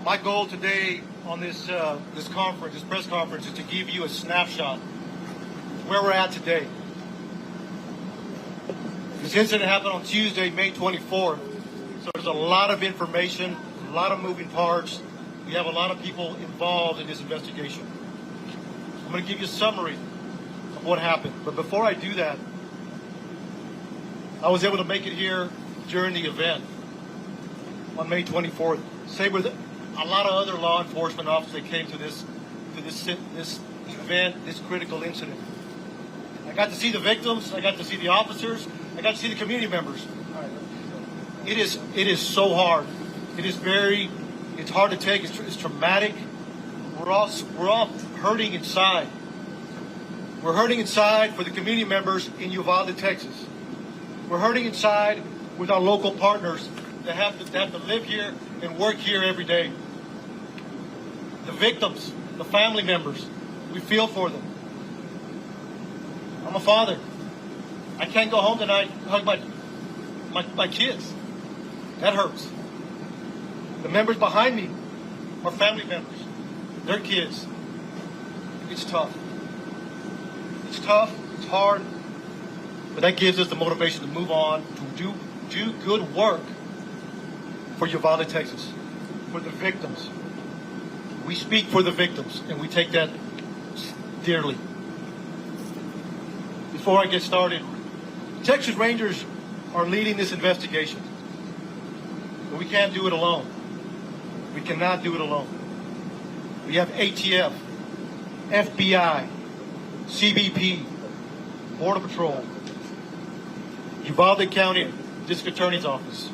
My goal today on this conference, this press conference, is to give you a snapshot where we're at today. This incident happened on Tuesday, May 24th. So there's a lot of information, a lot of moving parts. We have a lot of people involved in this investigation. I'm going to give you a summary of what happened. But before I do that, I was able to make it here during the event on May 24th. Same with a lot of other law enforcement officers that came to this event, this critical incident. I got to see the victims. I got to see the officers. I got to see the community members. It is so hard. It's hard to take. It's traumatic. We're all hurting inside. We're hurting inside for the community members in Uvalde, Texas. We're hurting inside with our local partners that have to live here and work here every day. The victims, the family members, we feel for them. I'm a father. I can't go home tonight and hug my kids. That hurts. The members behind me are family members. Their kids. It's tough. It's tough. It's hard. But that gives us the motivation to move on, to do good work for Uvalde, Texas, for the victims. We speak for the victims, and we take that dearly. Before I get started, Texas Rangers are leading this investigation. But we can't do it alone. We cannot do it alone. We have ATF, FBI, CBP, Border Patrol, Uvalde County District Attorney's Office.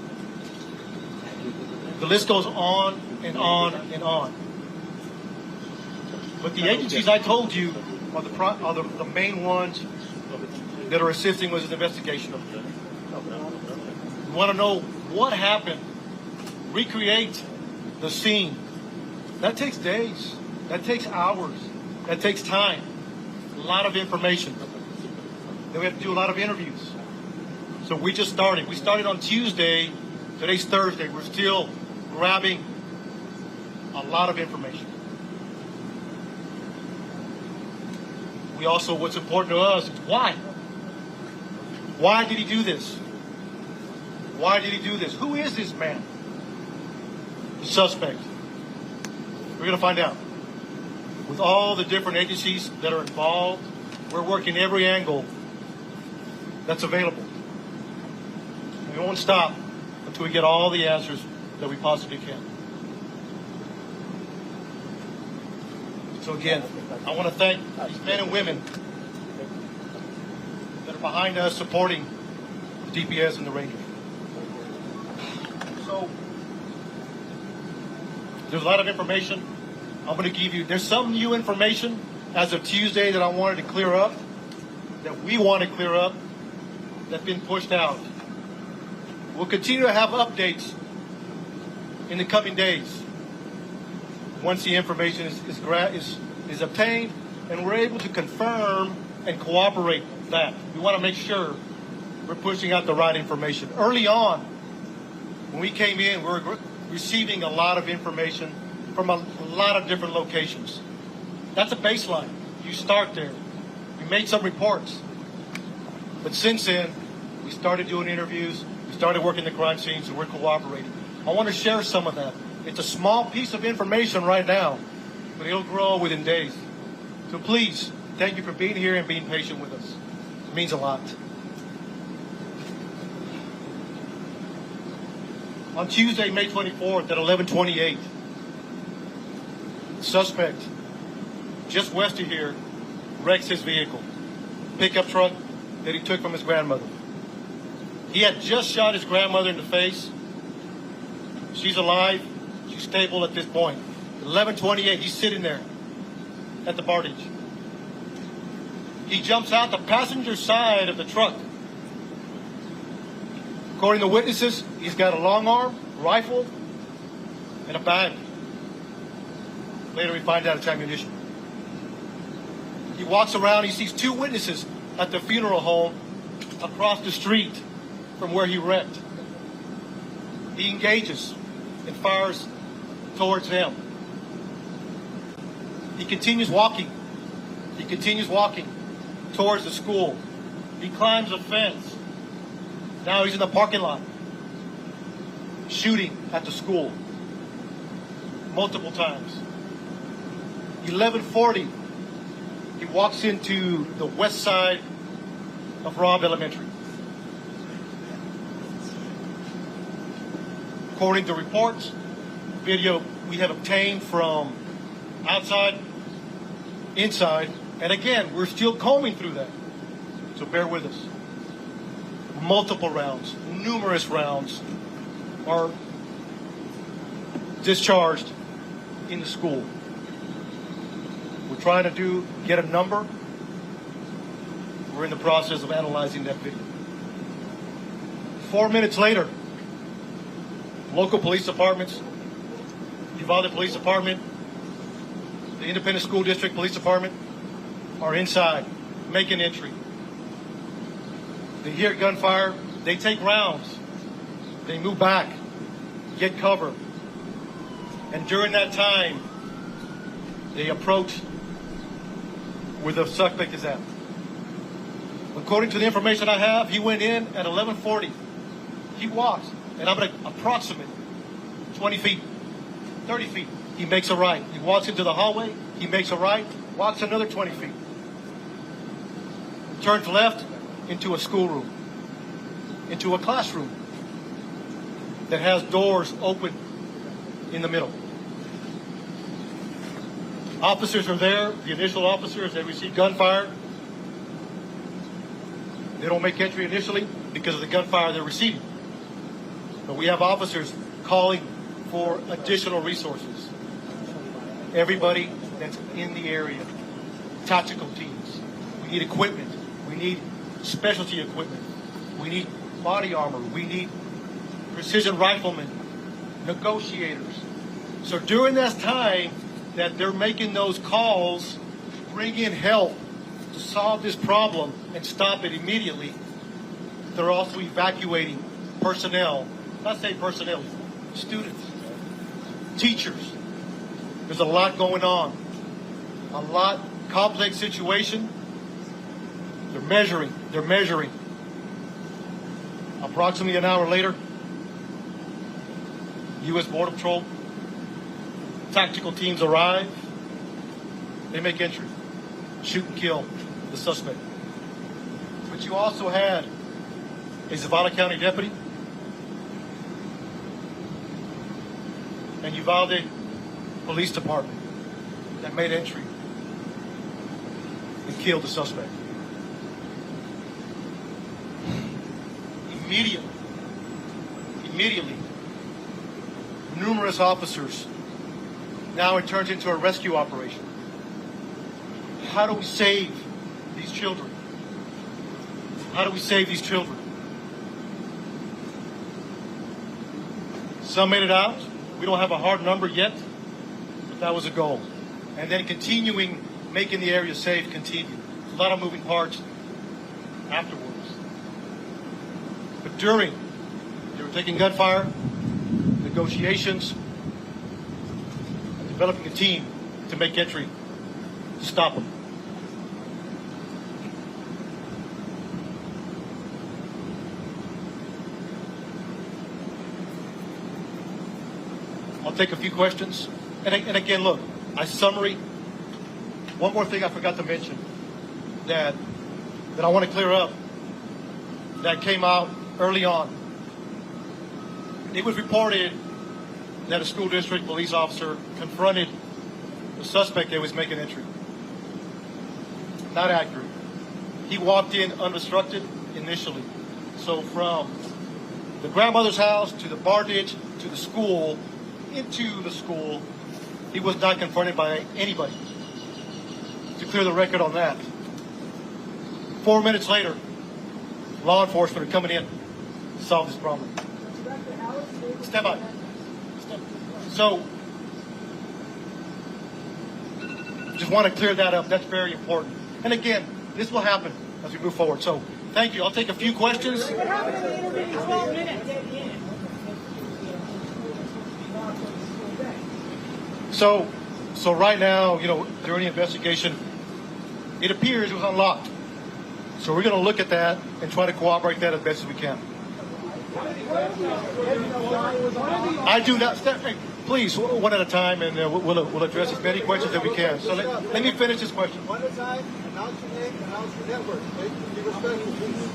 The list goes on and on and on. But the agencies I told you are the main ones that are assisting with this investigation. You want to know what happened? Recreate the scene. That takes days. That takes hours. That takes time. A lot of information. Then we have to do a lot of interviews. So we just started. We started on Tuesday. Today's Thursday. We're still grabbing a lot of information. We also, what's important to us is why. Why did he do this? Why did he do this? Who is this man? The suspect. We're going to find out. With all the different agencies that are involved, we're working every angle that's available. And we won't stop until we get all the answers that we possibly can. So again, I want to thank these men and women that are behind us supporting the DPS and the Rangers. So there's a lot of information I'm going to give you. There's some new information as of Tuesday that I wanted to clear up, that we want to clear up, that's been pushed out. We'll continue to have updates in the coming days once the information is obtained and we're able to confirm and cooperate that. We want to make sure we're pushing out the right information. Early on, when we came in, we were receiving a lot of information from a lot of different locations. That's a baseline. You start there. We made some reports. But since then, we started doing interviews, we started working the crime scenes, and we're cooperating. I want to share some of that. It's a small piece of information right now, but it'll grow within days. So please, thank you for being here and being patient with us. It means a lot. On Tuesday, May 24th at 11:28, the suspect, just west of here, wrecks his vehicle, pickup truck that he took from his grandmother. He had just shot his grandmother in the face. She's alive. She's stable at this point. 11:28, he's sitting there at the Bardage. He jumps out the passenger side of the truck. According to witnesses, he's got a long arm, rifle, and a bag. Later we find out it's ammunition. He walks around, he sees two witnesses at the funeral home across the street from where he wrecked. He engages and fires towards them. He continues walking. He continues walking towards the school. He climbs a fence. Now he's in the parking lot, shooting at the school multiple times. 11:40, he walks into the west side of Robb Elementary. According to reports, video we have obtained from outside, inside, and again, we're still combing through that. So bear with us. Multiple rounds, numerous rounds are discharged in the school. We're trying to get a number. We're in the process of analyzing that video. 4 minutes later, local police departments, Uvalde Police Department, the Independent School District Police Department are inside, making entry. They hear gunfire, they take rounds, they move back, get cover. And during that time, they approach where the suspect is at. According to the information I have, he went in at 11:40. He walks, and I'm at an approximate 20 feet, 30 feet. He makes a right. He walks into the hallway, he makes a right, walks another 20 feet. Turns left into a schoolroom, into a classroom that has doors open in the middle. Officers are there, the initial officers, they receive gunfire. They don't make entry initially because of the gunfire they're receiving. But we have officers calling for additional resources. Everybody that's in the area, tactical teams. We need equipment. We need specialty equipment. We need body armor. We need precision riflemen, negotiators. So during this time that they're making those calls, bring in help to solve this problem and stop it immediately, they're also evacuating personnel, not say personnel, students, teachers. There's a lot going on. A lot complex situation. They're measuring. Approximately an hour later, U.S. Border Patrol tactical teams arrive. They make entry, shoot and kill the suspect. But you also had a Uvalde County deputy and Uvalde Police Department that made entry and killed the suspect. Immediately, numerous officers. Now it turns into a rescue operation. How do we save these children? How do we save these children? Some made it out. We don't have a hard number yet, but that was a goal. And then continuing, making the area safe, continue. A lot of moving parts afterwards. But during, they were taking gunfire, negotiations, and developing a team to make entry to stop them. I'll take a few questions. And again, look, a summary. One more thing I forgot to mention that I want to clear up that came out early on. It was reported that a school district police officer confronted the suspect that was making entry. Not accurate. He walked in unobstructed initially. So from the grandmother's house to the bar ditch to the school, into the school, he was not confronted by anybody. To clear the record on that. 4 minutes later, law enforcement are coming in to solve this problem. Step by. So, just want to clear that up. That's very important. And again, this will happen as we move forward. So, thank you. I'll take a few questions. What happened to the interview 12 minutes? So right now, during the investigation, it appears it was unlocked. So we're going to look at that and try to corroborate that as best as we can. I do not. Hey, please, one at a time, and we'll address as many questions as we can. So let me finish this question. One at a time. Announce your name. Announce your network. Be respectful, please.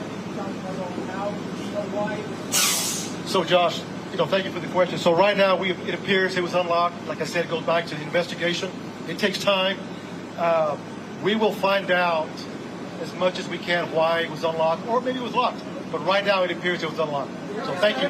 So, Josh, thank you for the question. So right now, it appears it was unlocked. Like I said, it goes back to the investigation. It takes time. We will find out as much as we can why it was unlocked, or maybe it was locked. But right now, it appears it was unlocked. So thank you.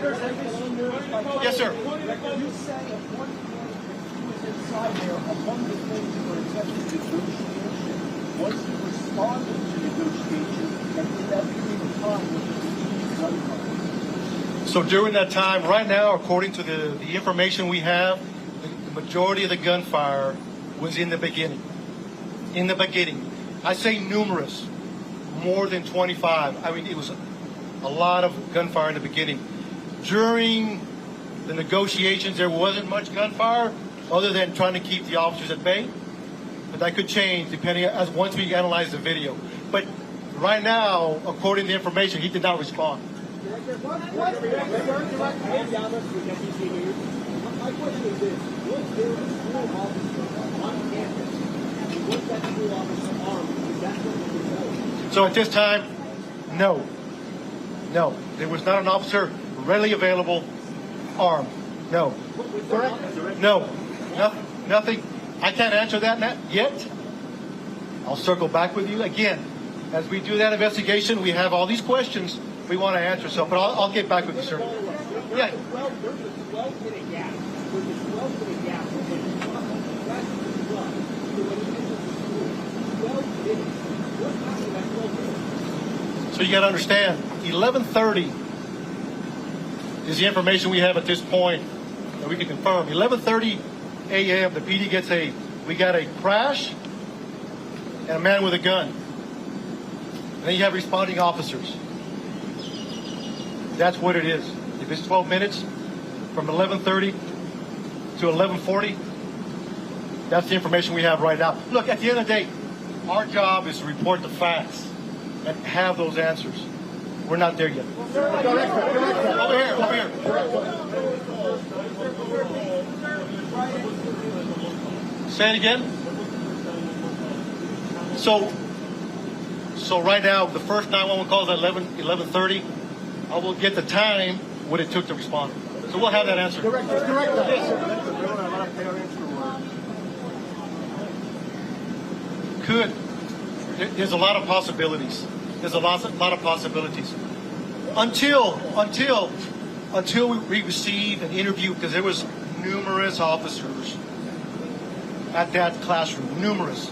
Yes, sir. You say at one point he was inside there, among the things that were accepted negotiation was he responding to negotiation, and in that period of time was he So during that time, right now, according to the information we have, the majority of the gunfire was in the beginning. In the beginning. I say numerous, more than 25. I mean, it was a lot of gunfire in the beginning. During the negotiations, there wasn't much gunfire other than trying to keep the officers at bay. But that could change depending as once we analyze the video. But right now, according to the information, he did not respond. My question is this: was there a school officer on campus, and was that school officer armed? Is that what was? So at this time, no. There was not an officer readily available armed. No. No. Nothing. I can't answer that yet. I'll circle back with you again. As we do that investigation, we have all these questions we want to answer. So, but I'll get back with you, sir. Yeah. So you got to understand, 11:30 is the information we have at this point that we can confirm. 11:30 a.m. the PD we got a crash and a man with a gun. And then you have responding officers. That's what it is. If it's 12 minutes from 11:30 to 11:40, that's the information we have right now. Look, at the end of the day, our job is to report the facts and have those answers. We're not there yet. Over here. Say it again. So right now, the first 911 call is at 11:30. I will get the time what it took to respond. So we'll have that answer. Could. There's a lot of possibilities. There's a lot of possibilities. Until we received an interview, because there was numerous officers at that classroom, numerous.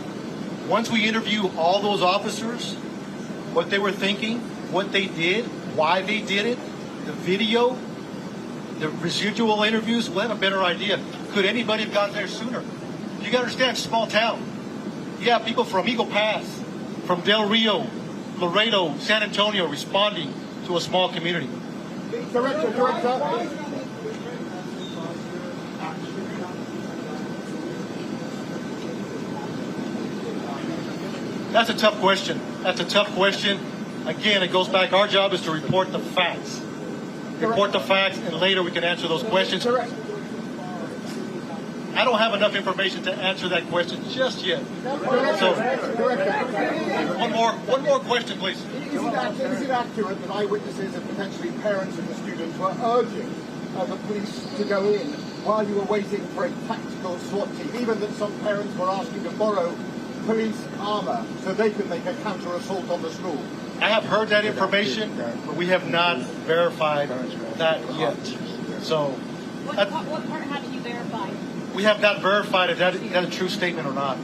Once we interview all those officers, what they were thinking, what they did, why they did it, the video, the residual interviews, we'll have a better idea. Could anybody have gotten there sooner? You got to understand, small town. You have people from Eagle Pass, from Del Rio, Laredo, San Antonio responding to a small community. Director. That's a tough question. Again, it goes back. Our job is to report the facts. Report the facts, and later we can answer those questions. I don't have enough information to answer that question just yet. So, one more question, please. Is it accurate that eyewitnesses and potentially parents of the students were urging the police to go in while you were waiting for a tactical SWAT team, even that some parents were asking to borrow police armor so they could make a counter-assault on the school? I have heard that information, but we have not verified that yet. So, what part haven't you verified? We have not verified if that is a true statement or not.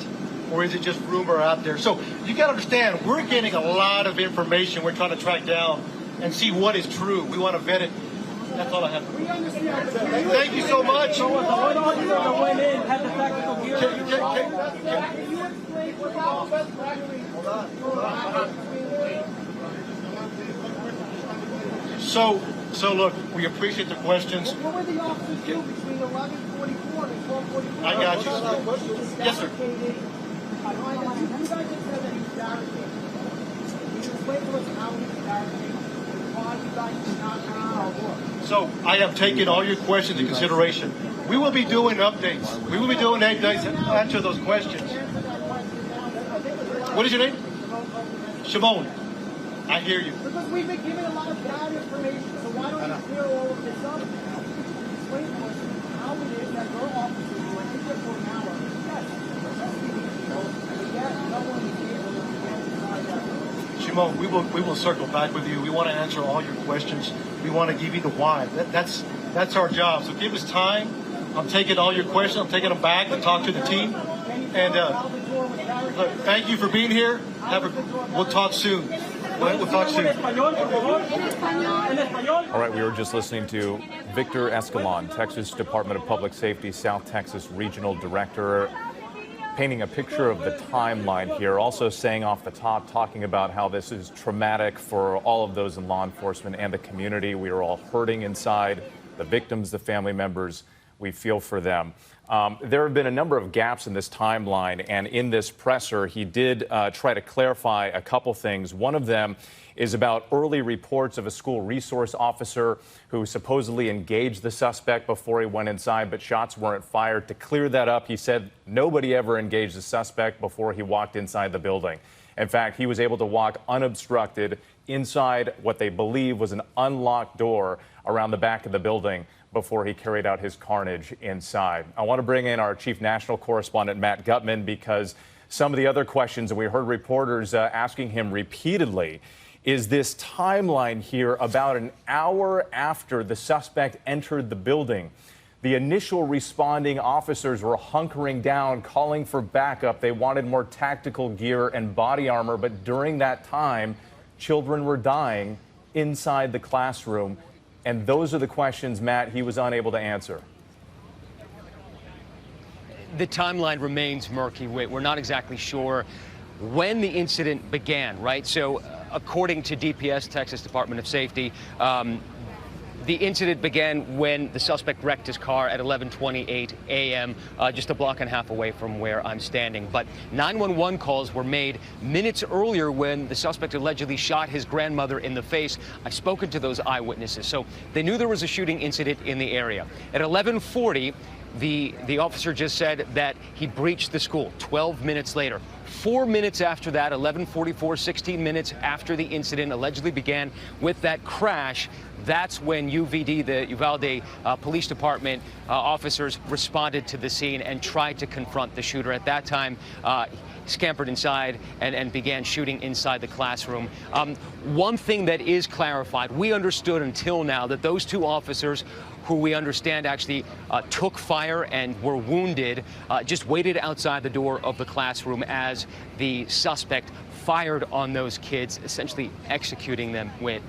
Or is it just rumor out there? So you got to understand, we're getting a lot of information we're trying to track down and see what is true. We want to vet it. That's all I have. Thank you so much. So look, we appreciate the questions. What were the officers do between 11:44 and 12:44? I got you. Yes, sir. You guys just said that he was barricaded. Can you explain to us how he was barricaded? Why you guys did not know? So I have taken all your questions into consideration. We will be doing updates. We will be doing updates and answer those questions. What is your name? Shimon. I hear you. Because we've been given a lot of bad information, so why don't you clear all of this up now? Explain to us how it is that your officers who are here for an hour, yes, protecting these people, and yet no one is able to get inside that room. Shimon, we will circle back with you. We want to answer all your questions. We want to give you the why. That's our job. So give us time. I'm taking all your questions. I'm taking them back and talk to the team. And look, thank you for being here. We'll talk soon. We'll talk soon. All right, we were just listening to Victor Escalon, Texas Department of Public Safety, South Texas Regional Director, painting a picture of the timeline here, also saying off the top, talking about how this is traumatic for all of those in law enforcement and the community. We are all hurting inside, the victims, the family members. We feel for them. There have been a number of gaps in this timeline, and in this presser, he did try to clarify a couple things. One of them is about early reports of a school resource officer who supposedly engaged the suspect before he went inside, but shots weren't fired. To clear that up, he said nobody ever engaged the suspect before he walked inside the building. In fact, he was able to walk unobstructed inside what they believe was an unlocked door around the back of the building before he carried out his carnage inside. I want to bring in our chief national correspondent, Matt Gutman, because some of the other questions, and we heard reporters asking him repeatedly, is this timeline here about an hour after the suspect entered the building. The initial responding officers were hunkering down, calling for backup. They wanted more tactical gear and body armor, but during that time, children were dying inside the classroom. And those are the questions, Matt, he was unable to answer. The timeline remains murky. We're not exactly sure when the incident began, right? So according to DPS, Texas Department of Safety, the incident began when the suspect wrecked his car at 11:28 a.m., just a block and a half away from where I'm standing. But 911 calls were made minutes earlier when the suspect allegedly shot his grandmother in the face. I've spoken to those eyewitnesses, so they knew there was a shooting incident in the area. At 11:40, the officer just said that he breached the school. 12 minutes later. 4 minutes after that, 11:44, 16 minutes after the incident allegedly began with that crash, that's when UVD, the Uvalde Police Department officers responded to the scene and tried to confront the shooter. At that time, scampered inside and began shooting inside the classroom. One thing that is clarified, we understood until now that those two officers who we understand actually took fire and were wounded, just waited outside the door of the classroom as the suspect fired on those kids, essentially executing them with.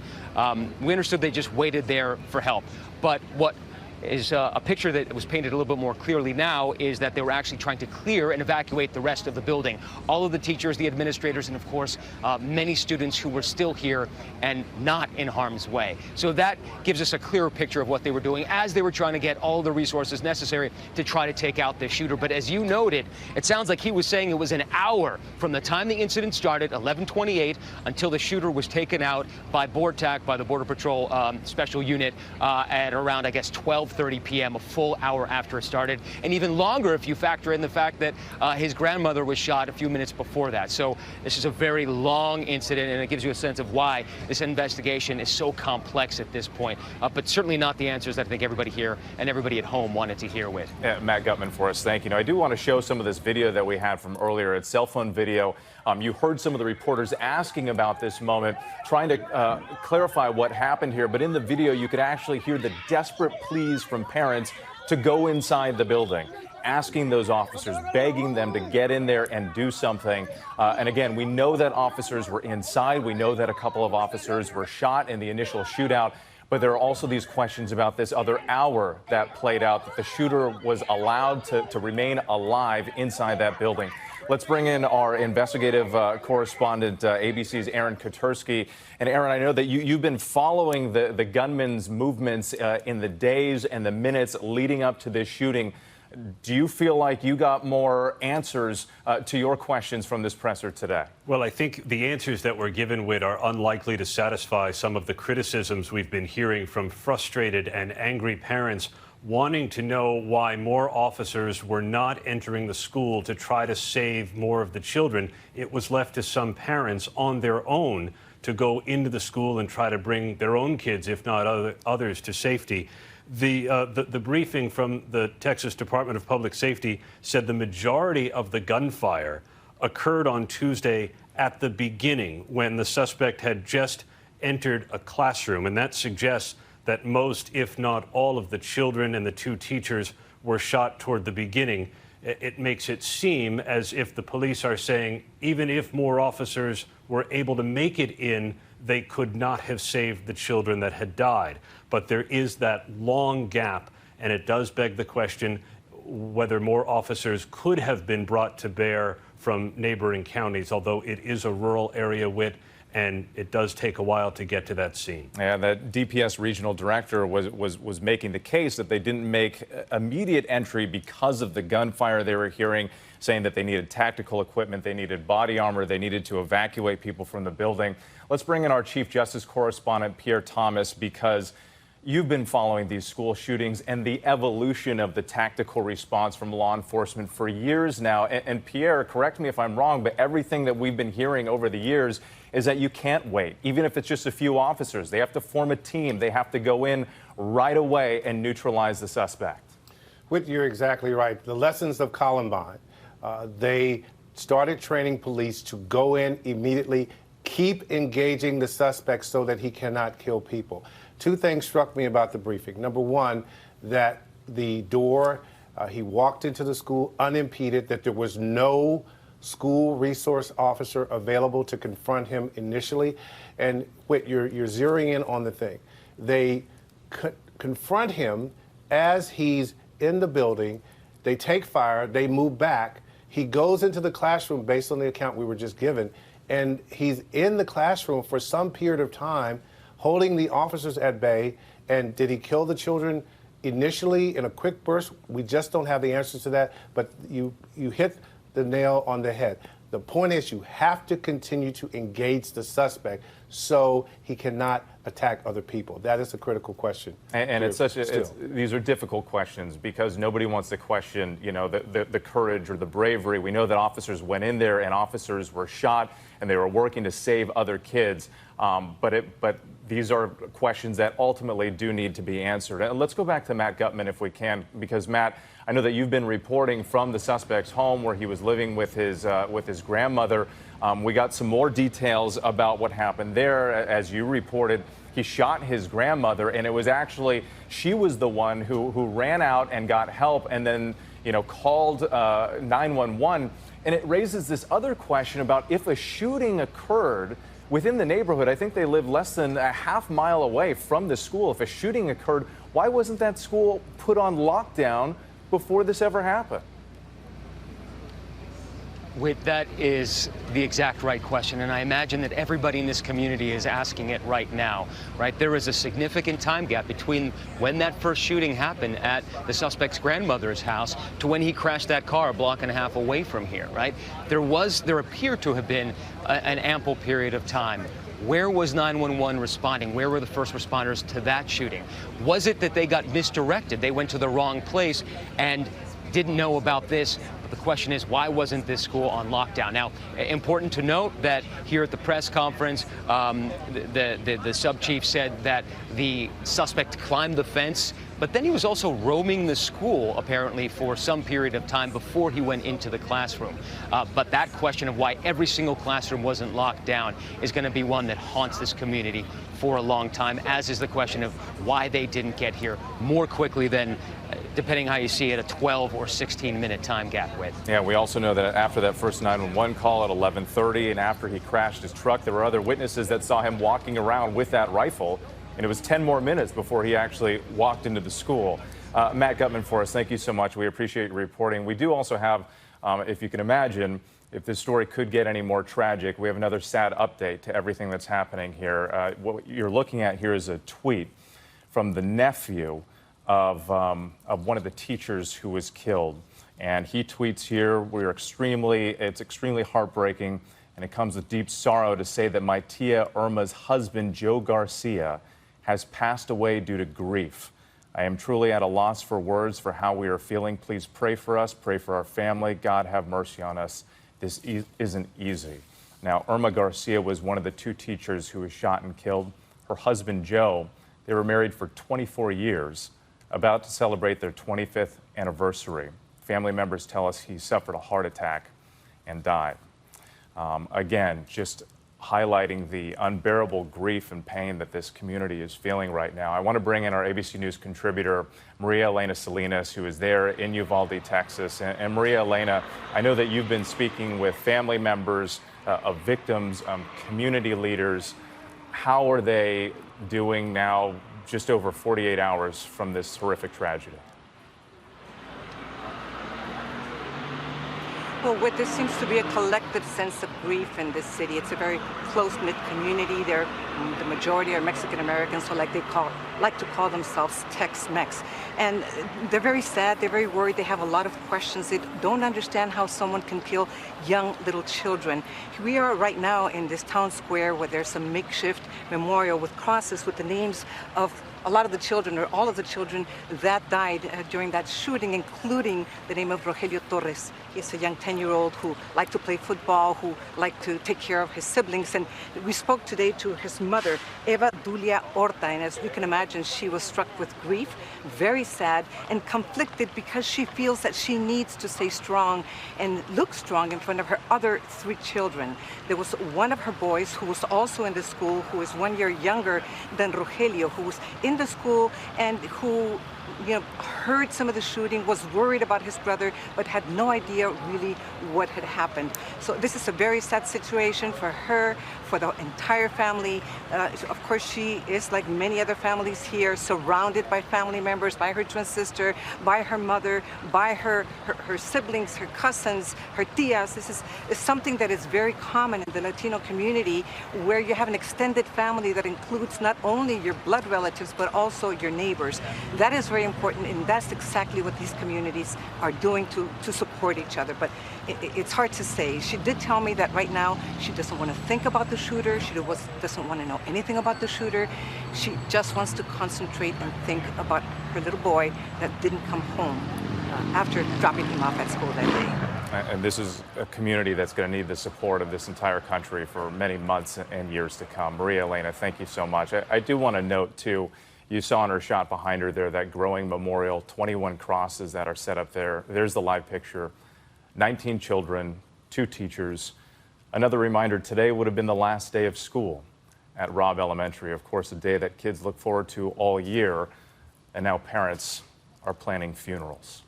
We understood they just waited there for help. But what is a picture that was painted a little bit more clearly now is that they were actually trying to clear and evacuate the rest of the building. All of the teachers, the administrators, and of course, many students who were still here and not in harm's way. So that gives us a clearer picture of what they were doing as they were trying to get all the resources necessary to try to take out the shooter. But as you noted, it sounds like he was saying it was an hour from the time the incident started, 11:28, until the shooter was taken out by BORTAC, by the Border Patrol Special Unit, at around, I guess, 12:30 p.m., a full hour after it started, and even longer if you factor in the fact that his grandmother was shot a few minutes before that. So this is a very long incident, and it gives you a sense of why this investigation is so complex at this point, but certainly not the answers that I think everybody here and everybody at home wanted to hear with. Matt Gutman for us, thank you. Now, I do want to show some of this video that we had from earlier. It's cell phone video. You heard some of the reporters asking about this moment, trying to clarify what happened here. But in the video, you could actually hear the desperate pleas from parents to go inside the building, asking those officers, begging them to get in there and do something. And again, we know that officers were inside. We know that a couple of officers were shot in the initial shootout. But there are also these questions about this other hour that played out, that the shooter was allowed to remain alive inside that building. Let's bring in our investigative correspondent, ABC's Aaron Kotursky. And Aaron, I know that you've been following the gunman's movements in the days and the minutes leading up to this shooting. Do you feel like you got more answers to your questions from this presser today? Well, I think the answers that we're given, Whit, are unlikely to satisfy some of the criticisms we've been hearing from frustrated and angry parents wanting to know why more officers were not entering the school to try to save more of the children. It was left to some parents on their own to go into the school and try to bring their own kids, if not others, to safety. The briefing from the Texas Department of Public Safety said the majority of the gunfire occurred on Tuesday at the beginning, when the suspect had just entered a classroom, and that suggests that most, if not all, of the children and the two teachers were shot toward the beginning. It makes it seem as if the police are saying even if more officers were able to make it in, they could not have saved the children that had died. But there is that long gap, and it does beg the question whether more officers could have been brought to bear from neighboring counties, although it is a rural area, Whit, and it does take a while to get to that scene. And that DPS regional director was making the case that they didn't make immediate entry because of the gunfire they were hearing, saying that they needed tactical equipment, they needed body armor, they needed to evacuate people from the building. Let's bring in our Chief Justice correspondent, Pierre Thomas, because you've been following these school shootings and the evolution of the tactical response from law enforcement for years now. And Pierre, correct me if I'm wrong, but everything that we've been hearing over the years is that you can't wait, even if it's just a few officers. They have to form a team. They have to go in right away and neutralize the suspect. Whit, you're exactly right. The lessons of Columbine, they started training police to go in immediately, keep engaging the suspect so that he cannot kill people. Two things struck me about the briefing. Number one, that the door, he walked into the school unimpeded, that there was no school resource officer available to confront him initially. And Whit, you're zeroing in on the thing. They confront him as he's in the building. They take fire. They move back. He goes into the classroom based on the account we were just given. And he's in the classroom for some period of time, holding the officers at bay. And did he kill the children initially in a quick burst? We just don't have the answers to that. But you hit the nail on the head. The point is, you have to continue to engage the suspect so he cannot attack other people. That is a critical question. And it's these are difficult questions because nobody wants to question, the courage or the bravery. We know that officers went in there and officers were shot and they were working to save other kids. But these are questions that ultimately do need to be answered. And let's go back to Matt Gutman if we can, because Matt, I know that you've been reporting from the suspect's home where he was living with his grandmother. We got some more details about what happened there. As you reported, he shot his grandmother, and it was actually, she was the one who ran out and got help and then, called 911. And it raises this other question about if a shooting occurred within the neighborhood. I think they live less than a half mile away from the school. If a shooting occurred, why wasn't that school put on lockdown before this ever happened? That is the exact right question, and I imagine that everybody in this community is asking it right now, right? There is a significant time gap between when that first shooting happened at the suspect's grandmother's house to when he crashed that car a block and a half away from here, right? There appeared to have been an ample period of time. Where was 911 responding? Where were the first responders to that shooting? Was it that they got misdirected? They went to the wrong place and didn't know about this? The question is, why wasn't this school on lockdown? Now, important to note that here at the press conference, the sub-chief said that the suspect climbed the fence, but then he was also roaming the school, apparently, for some period of time before he went into the classroom. But that question of why every single classroom wasn't locked down is going to be one that haunts this community for a long time, as is the question of why they didn't get here more quickly than, depending how you see it, a 12 or 16-minute time gap with. Yeah, we also know that after that first 911 call at 11:30 and after he crashed his truck, there were other witnesses that saw him walking around with that rifle and it was 10 more minutes before he actually walked into the school. Matt Gutman for us, thank you so much. We appreciate your reporting. We do also have, if you can imagine, if this story could get any more tragic, we have another sad update to everything that's happening here. What you're looking at here is a tweet from the nephew of one of the teachers who was killed. And he tweets here, it's extremely heartbreaking, and it comes with deep sorrow to say that my tia Irma's husband, Joe Garcia, has passed away due to grief. I am truly at a loss for words for how we are feeling. Please pray for us, pray for our family. God have mercy on us. This isn't easy. Now, Irma Garcia was one of the two teachers who was shot and killed. Her husband, Joe, they were married for 24 years, about to celebrate their 25th anniversary. Family members tell us he suffered a heart attack and died. Again, just highlighting the unbearable grief and pain that this community is feeling right now. I want to bring in our ABC News contributor, Maria Elena Salinas, who is there in Uvalde, Texas. And Maria Elena, I know that you've been speaking with family members of victims, community leaders. How are they doing now, just over 48 hours from this horrific tragedy? Well, there seems to be a collective sense of grief in this city. It's a very close-knit community. The majority are Mexican Americans, so like to call themselves Tex-Mex. And they're very sad, they're very worried, they have a lot of questions. They don't understand how someone can kill young little children. We are right now in this town square where there's a makeshift memorial with crosses with the names of a lot of the children, or all of the children that died during that shooting, including the name of Rogelio Torres. He's a young 10-year-old who liked to play football, who liked to take care of his siblings. And we spoke today to his mother, Eva Dulia Horta, and as we can imagine, she was struck with grief, very sad, and conflicted because she feels that she needs to stay strong and look strong in front of her other 3 children. There was one of her boys who was also in the school, who is 1 year younger than Rogelio, who was in the school and who heard some of the shooting, was worried about his brother, but had no idea really what had happened. So this is a very sad situation for her, for the entire family. Of course, she is, like many other families here, surrounded by family members, by her twin sister, by her mother, by her siblings, her cousins, her tias. This is something that is very common in the Latino community, where you have an extended family that includes not only your blood relatives, but also your neighbors. That is very important, and that's exactly what these communities are doing to support each other. But it's hard to say. She did tell me that right now she doesn't want to think about the shooter. She doesn't want to know anything about the shooter. She just wants to concentrate and think about her little boy that didn't come home after dropping him off at school that day. And this is a community that's going to need the support of this entire country for many months and years to come. Maria Elena, thank you so much. I do want to note, too, you saw in her shot behind her there that growing memorial, 21 crosses that are set up there. There's the live picture. 19 children, 2 teachers. Another reminder, today would have been the last day of school at Robb Elementary. Of course, a day that kids look forward to all year, and now parents are planning funerals.